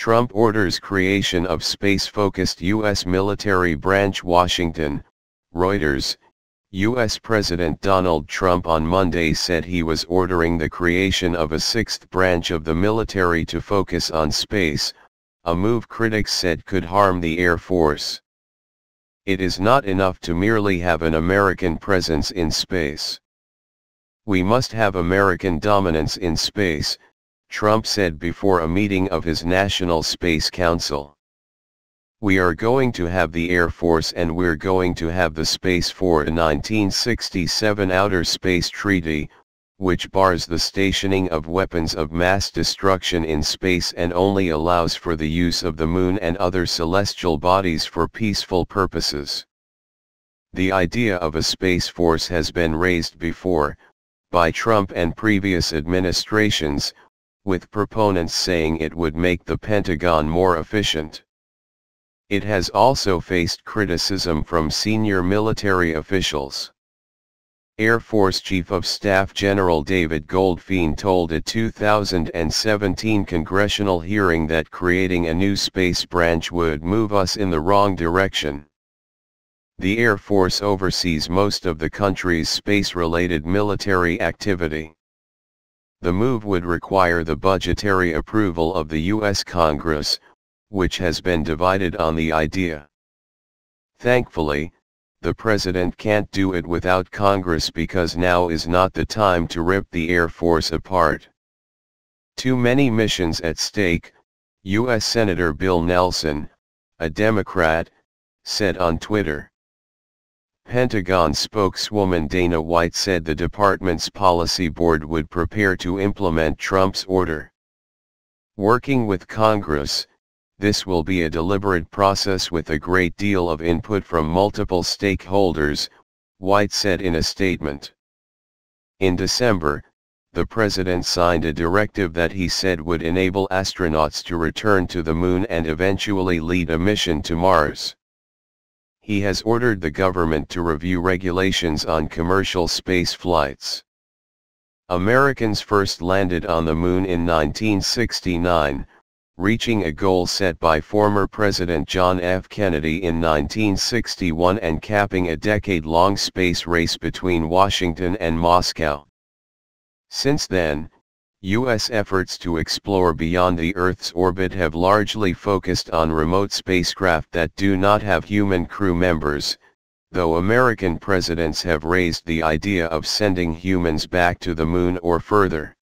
Trump orders creation of space-focused U.S. military branch. Washington, Reuters. U.S. President Donald Trump on Monday said he was ordering the creation of a sixth branch of the military to focus on space, a move critics said could harm the Air Force. It is not enough to merely have an American presence in space. We must have American dominance in space, Trump said before a meeting of his National Space Council. We are going to have the Air Force and we're going to have the Space Force. A 1967 Outer Space Treaty, which bars the stationing of weapons of mass destruction in space and only allows for the use of the moon and other celestial bodies for peaceful purposes. The idea of a space force has been raised before, by Trump and previous administrations, with proponents saying it would make the Pentagon more efficient. It has also faced criticism from senior military officials. Air Force Chief of Staff General David Goldfein told a 2017 congressional hearing that creating a new space branch would move us in the wrong direction. The Air Force oversees most of the country's space-related military activity. The move would require the budgetary approval of the U.S. Congress, which has been divided on the idea. Thankfully, the president can't do it without Congress because now is not the time to rip the Air Force apart. Too many missions at stake, U.S. Senator Bill Nelson, a Democrat, said on Twitter. Pentagon spokeswoman Dana White said the department's policy board would prepare to implement Trump's order. Working with Congress, this will be a deliberate process with a great deal of input from multiple stakeholders, White said in a statement. In December, the president signed a directive that he said would enable astronauts to return to the moon and eventually lead a mission to Mars. He has ordered the government to review regulations on commercial space flights. Americans first landed on the moon in 1969, reaching a goal set by former President John F. Kennedy in 1961 and capping a decade-long space race between Washington and Moscow. Since then, U.S. efforts to explore beyond the Earth's orbit have largely focused on remote spacecraft that do not have human crew members, though American presidents have raised the idea of sending humans back to the moon or further.